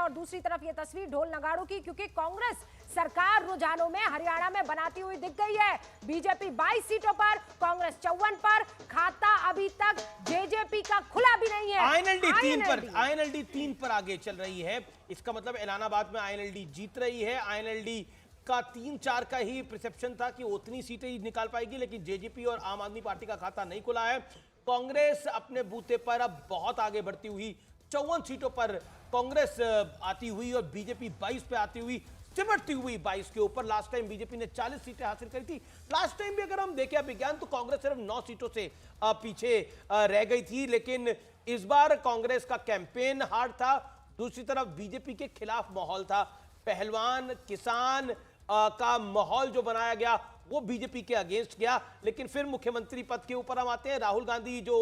और दूसरी तरफ ये तस्वीर ढोल नगाड़ों की, क्योंकि कांग्रेस सरकार रुझानों में हरियाणा में बनाती हुई दिख गई है। बीजेपी 22 सीटों पर, कांग्रेस 54 पर। खाता अभी तक जेजेपी का खुला भी नहीं है। आईएनएलडी 3 पर आगे चल रही है। इसका मतलब ऐलानाबाद में आईएनएलडी जीत रही है। आईएनएलडी का 3-4 का ही परसेप्शन था कि उतनी सीटें ही निकाल पाएगी, लेकिन जेजेपी और आम आदमी पार्टी का खाता नहीं खुला है। कांग्रेस अपने बूते पर अब बहुत आगे बढ़ती हुई 54 सीटों पर कांग्रेस आती हुई और बीजेपी 22 पे आती हुई, चिमटती हुई 22 के ऊपर। लास्ट टाइम बीजेपी ने 40 सीटें हासिल करी थी। लास्ट टाइम भी अगर हम देखें विज्ञान, तो कांग्रेस सिर्फ 9 सीटों से पीछे रह गई थी, लेकिन इस बार कांग्रेस का कैंपेन हार्ड था। दूसरी तरफ बीजेपी के खिलाफ माहौल था। पहलवान किसान का माहौल जो बनाया गया वो बीजेपी के अगेंस्ट गया। लेकिन फिर मुख्यमंत्री पद के ऊपर हम आते हैं। राहुल गांधी जो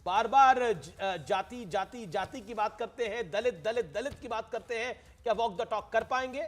बार बार जाति जाति जाति की बात करते हैं, दलित दलित दलित की बात करते हैं, क्या वॉक द टॉक कर पाएंगे?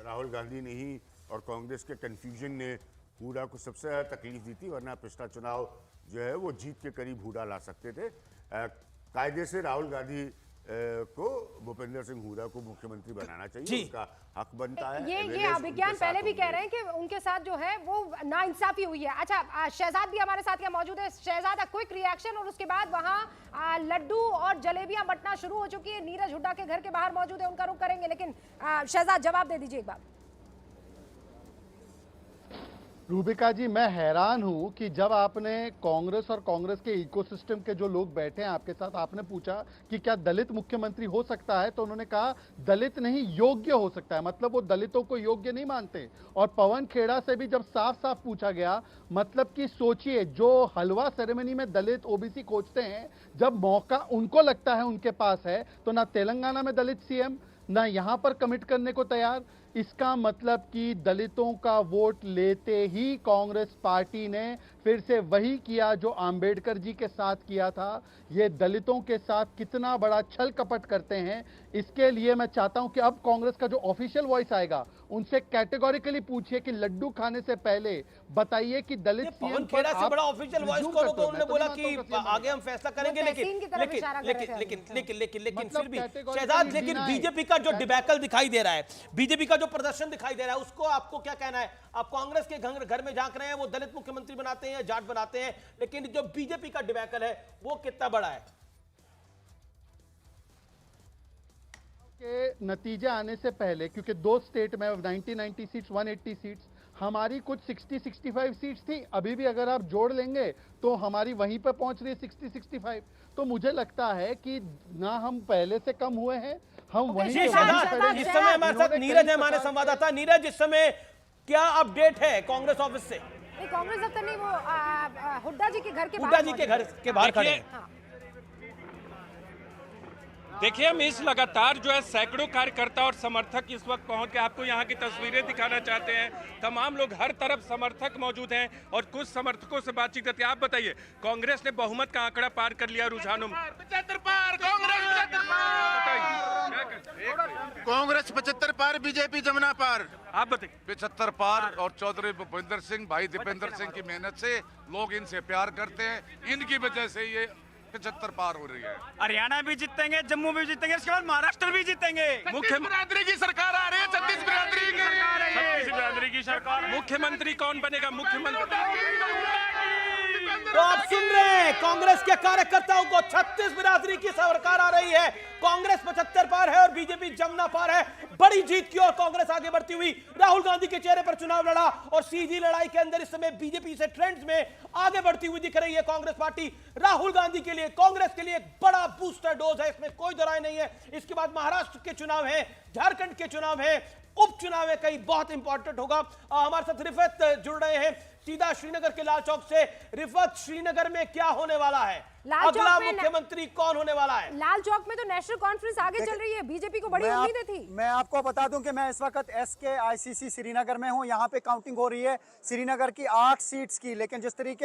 राहुल गांधी ने ही और कांग्रेस के कंफ्यूजन ने हुडा को सबसे ज्यादा तकलीफ दी थी, वरना पिछला चुनाव जो है वो जीत के करीब हुडा ला सकते थे। कायदे से राहुल गांधी को भूपेंद्र सिंह हुडा को मुख्यमंत्री बनाना चाहिए, उसका हक बनता है। ये अभिज्ञान पहले भी कह रहे हैं कि उनके साथ जो है वो नाइंसाफी हुई है। अच्छा, शहजाद भी हमारे साथ यहाँ मौजूद है। शहजाद, क्विक रिएक्शन, और उसके बाद वहाँ लड्डू और जलेबियां बंटना शुरू हो चुकी है। नीरज हुड्डा के घर के बाहर मौजूद है, उनका रुख करेंगे, लेकिन शहजाद जवाब दे दीजिए एक बार। रूबिका जी, मैं हैरान हूं कि जब आपने कांग्रेस और कांग्रेस के इकोसिस्टम के जो लोग बैठे हैं आपके साथ, आपने पूछा कि क्या दलित मुख्यमंत्री हो सकता है, तो उन्होंने कहा दलित नहीं, योग्य हो सकता है। मतलब वो दलितों को योग्य नहीं मानते। और पवन खेड़ा से भी जब साफ साफ पूछा गया, मतलब कि सोचिए, जो हलवा सेरेमनी में दलित ओबीसी खोजते हैं, जब मौका उनको लगता है उनके पास है, तो ना तेलंगाना में दलित सीएम, ना यहां पर कमिट करने को तैयार। इसका मतलब कि दलितों का वोट लेते ही कांग्रेस पार्टी ने फिर से वही किया जो आंबेडकर जी के साथ किया था। ये दलितों के साथ कितना बड़ा छल कपट करते हैं, इसके लिए मैं चाहता हूं कि अब कांग्रेस का जो ऑफिशियल वॉइस आएगा, उनसे कैटेगोरिकली पूछिए कि लड्डू खाने से पहले बताइए कि दलित पवन खेड़ा से बड़ा ऑफिशियल वॉइस कौन होगा? उन्होंने बोला कि आगे हम फैसला करेंगे, लेकिन फिर भी शहजाद, लेकिन बीजेपी का जो डिबैकल दिखाई दे रहा है, बीजेपी का जो प्रदर्शन दिखाई दे रहा है, उसको आपको क्या कहना है? आप कांग्रेस के घर में झांक रहे हैं, वो दलित मुख्यमंत्री बनाते हैं, जाट बनाते हैं, लेकिन जो बीजेपी का डिबैकल है वो कितना बड़ा है? के नतीजे आने से पहले, क्योंकि 2 स्टेट में 90 सीट्स, 180 सीट्स, हमारी कुछ 60-65 सीट्स थी। अभी भी अगर आप जोड़ लेंगे तो हमारी वहीं पर पहुंच रही है 60-65। तो मुझे लगता है कि ना हम पहले से कम हुए हैं, हम वहीं इस समय हमारे साथ नीरज है, हमारे संवाददाता। नीरज, इस समय क्या अपडेट है कांग्रेस ऑफिस से? कांग्रेस दफ्तर नहीं, वो हुड्डा जी के घर के बाहर खड़े हैं। देखिए, हम इस लगातार जो है सैकड़ों कार्यकर्ता और समर्थक इस वक्त पहुंच के आपको यहाँ की तस्वीरें दिखाना चाहते हैं। तमाम लोग, हर तरफ समर्थक मौजूद हैं और कुछ समर्थकों से बातचीत करते हैं। आप बताइए, कांग्रेस ने बहुमत का आंकड़ा पार कर लिया रुझानों में। 75 पार, कांग्रेस 75 पार, बीजेपी जमुना पार। आप बताइए। 75 पार, और चौधरी भूपेंद्र सिंह, भाई दीपेंद्र सिंह की मेहनत से लोग इनसे प्यार करते हैं, इनकी वजह से ये 75 पार हो रही है। हरियाणा भी जीतेंगे, जम्मू भी जीतेंगे, इसके बाद महाराष्ट्र भी जीतेंगे। मुख्य बिरादरी की सरकार आ रही है, 36 बिरादरी की सरकार। मुख्यमंत्री कौन बनेगा? मुख्यमंत्री तो आप सुन रहे हैं कांग्रेस के कार्यकर्ताओं को, 36 बिरादरी की सरकार आ रही है। कांग्रेस 75 पार है और बीजेपी जमुना पार है। बड़ी जीत की ओर कांग्रेस आगे बढ़ती हुई। राहुल गांधी के चेहरे पर चुनाव लड़ा और सीधी लड़ाई के अंदर इस समय बीजेपी से ट्रेंड्स में आगे बढ़ती हुई दिख रही है कांग्रेस पार्टी। राहुल गांधी के लिए, कांग्रेस के लिए एक बड़ा बूस्टर डोज है, इसमें कोई दराय नहीं है। इसके बाद महाराष्ट्र के चुनाव है, झारखंड के चुनाव है, उपचुनाव है, कई बहुत इंपॉर्टेंट होगा। हमारे साथ रिफत जुड़ रहे हैं सीधा श्रीनगर के लाल चौक से। रिफत, श्रीनगर में क्या होने वाला है? अगला मुख्यमंत्री कौन होने वाला है? लाल चौक में तो नेशनल कॉन्फ्रेंस आगे चल रही है, बीजेपी को बड़ी उम्मीदें थी। मैं आपको बता दूं कि मैं इस वक्त SKICC श्रीनगर में हूं। यहां पे काउंटिंग हो रही है श्रीनगर की 8 सीट्स की, लेकिन जिस तरीके